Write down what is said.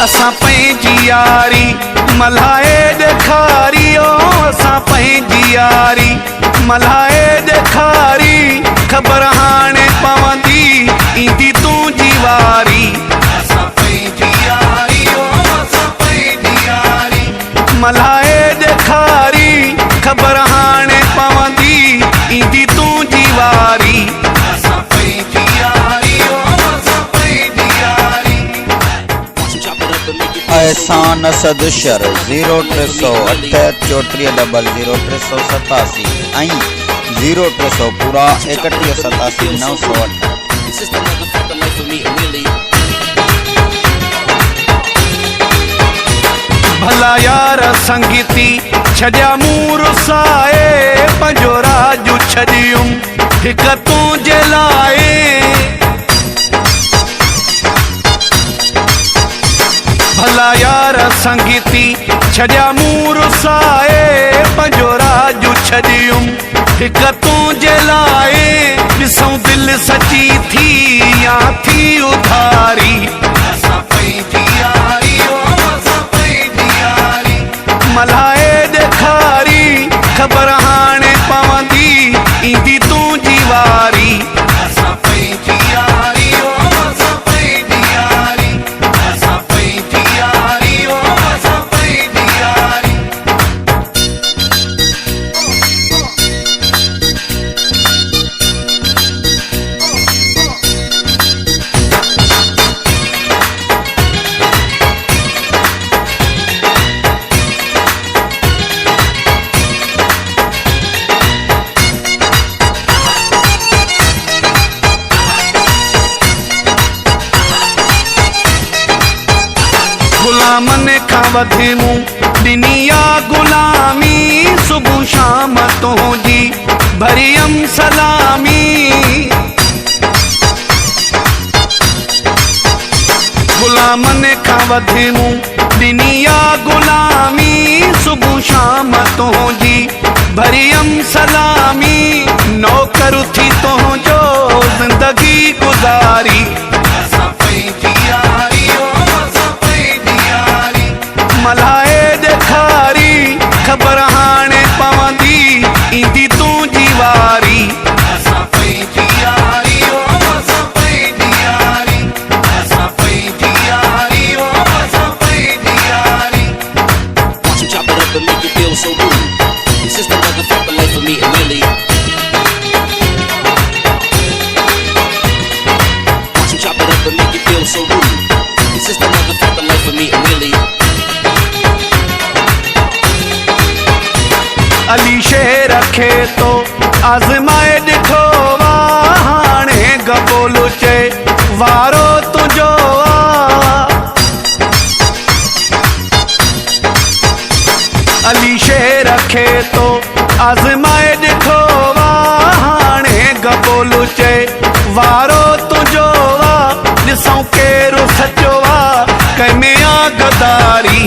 असां पंहिंजी यारी मल्हाए ॾेखारी असां पंहिंजी यारी मल्हाए ॾेखारी ख़बर हाणे पवंदी ईंदी तुंहिंजी वारी असां पंहिंजी यारी असां पंहिंजी यारी मल्हाए ॾेखारी ख़बर हाणे पवंदी ईंदी तुंहिंजी वारी असां पंहिंजी यारी असां पंहिंजी यारी। एहसान असद शर 0368 ऐं 0300 पूरा 3187 908। भला यार संगीती छॾिया मूं रुसाए पंहिंजो राजू छॾियुमि हिकु तुंहिंजे लाइ। भला यार संगीती छॾिया मूं रुसाए पंहिंजो राजू छॾियुमि हिकु तुंहिंजे लाइ। ॾिसूं दिलि सची थी या थी उधारी असां पंहिंजी यारी असां पंहिंजी यारी मल्हाए ॾेखारी ख़बर हाणे पवंदी ईंदी तुंहिंजी वारी असां पंहिंजी यारी असां पंहिंजी यारी असां पंहिंजी यारी असां पंहिंजी यारी। गुलामन खां वधे मूं ॾिनी आहे गुलामी सुबुह शाम तुंहिंजी भरियम सलामी। गुलामन खां वधे मूं ॾिनी आहे गुलामी सुबुह शाम तुंहिंजी भरियम सलामी। नौकर थी तुंहिंजो ज़िंदगी गुज़ारी असां पंहिंजी यारी असां पंहिंजी यारी मल्हाए ॾेखारी ख़बर हाणे पवंदी ईंदी तुंहिंजी वारी असां पंहिंजी यारी असां पंहिंजी यारी असां पंहिंजी यारी असां पंहिंजी यारी। Watch him chop it up and make you feel so rude. This is the motherfucking life of me and Millie. Watch him chop it up and make you feel so rude. This is the motherfucking life of me and Millie. Ali शेर खे तो आज़माए ॾिठो वा हाणे गबोलो चए वारो तुंहिंजो आ। अली शेर खे तो आज़माए ॾिठो वा हाणे गबोलो चए वारो तुंहिंजो आ। ॾिसूं केरु सचो आ कंहिंमें आ गदारी